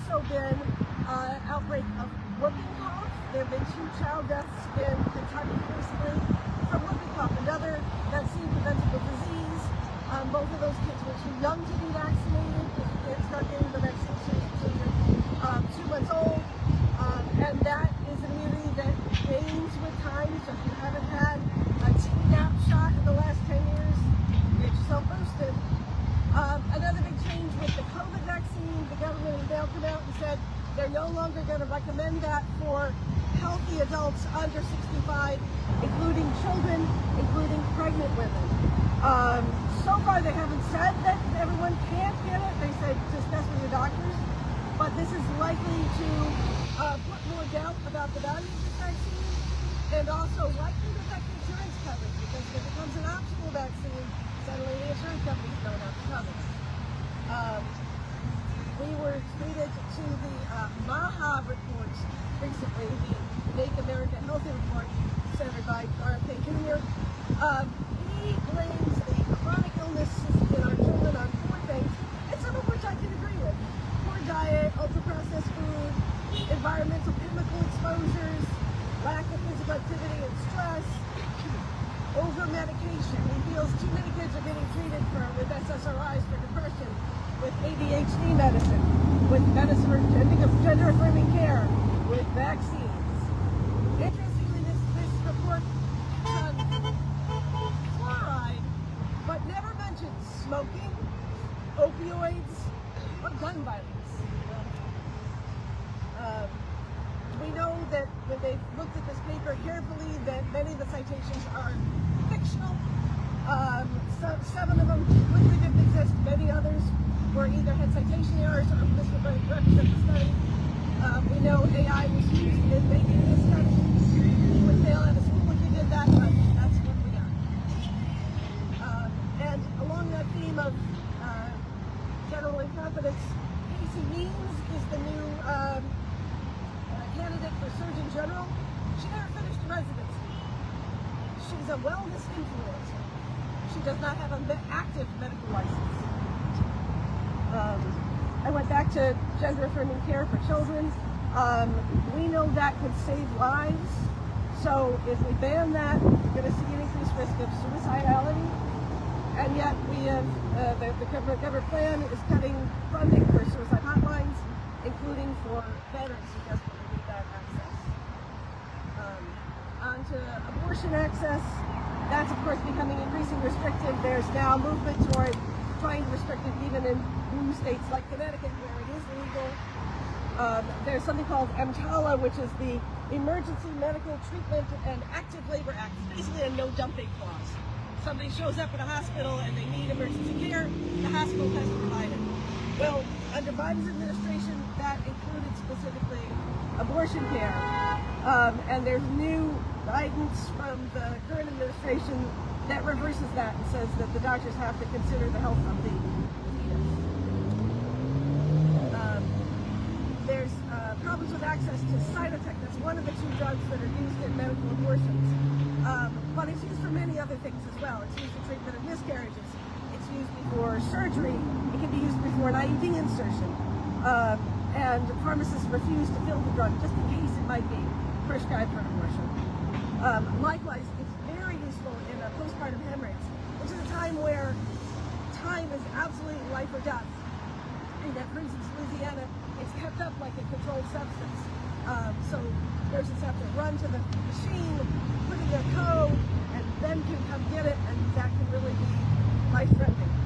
also been outbreak of whooping cough. There have been 2 child deaths in Kentucky recently from whooping cough, another vaccine-preventable disease. Both of those kids were too young to be vaccinated because you can't start getting the vaccine until you're 2 months old. And that is an immunity that gains with time. So if you haven't had a Tdap shot in the last 10 years, get yourself boosted. Another big change with the COVID vaccine, the government has now come out and said they're no longer going to recommend that for healthy adults under 65, including children, including pregnant women. So far they haven't said that everyone can't get it. They said discuss with your doctors. But this is likely to put more doubt about the value of this vaccine, and also likely to affect insurance coverage, because if it becomes an optional vaccine, suddenly the insurance companies don't have to cover it. We were treated to the MAHA report recently, the Make America Healthy report, centered by RFK Jr. He blames the chronic illnesses in our children on 4 things, and some of which I can agree with. Poor diet, ultra-processed food, environmental chemical exposures, lack of physical activity and stress, over-medication. He feels too many kids are getting treated with SSRIs for depression, with ADHD medicine, with medicine for gender-affirming care, with vaccines. Interestingly, this report on fluoride, but never mentions smoking, opioids, or gun violence. We know that when they looked at this paper carefully, that many of the citations are fictional. 7 of them completely didn't exist. Many others were either had citation errors or misrepresented the study. We know AI was used in making this study. You would fail out of school if you did that, but that's what we got. And along that theme of general incompetence, Casey Means is the new candidate for Surgeon General. She never finished residency. She's a wellness influencer. She does not have an active medical license. I went back to gender-affirming care for children. We know that could save lives. So if we ban that, we're going to see an increased risk of suicidality. And yet we have, the government plan is cutting funding for suicide hotlines, including for veterans who desperately need that access. On to abortion access. That's, of course, becoming increasingly restrictive. There's now movement toward trying to restrict it even in blue states like Connecticut, where it is legal. There's something called EMTALA, which is the Emergency Medical Treatment and Active Labor Act. It's basically a no-dumping clause. Somebody shows up at a hospital and they need emergency care, the hospital has to provide it. Well, under Biden's administration, that included specifically abortion care. And there's new guidance from the current administration that reverses that and says that the doctors have to consider the health of the fetus. There's problems with access to Cytotec. That's one of the 2 drugs that are used in medical abortions. But it's used for many other things as well. It's used for treatment of miscarriages. It's used before surgery. It can be used before an IUD insertion. And pharmacists refuse to fill the drug just in case it might be prescribed for an abortion. Likewise, it's very useful in a postpartum hemorrhage, which is a time where time is absolutely life or death. And for instance, Louisiana, it's kept up like a controlled substance. So nurses have to run to the machine, put in their code, and then can come get it, and that can really be life-threatening.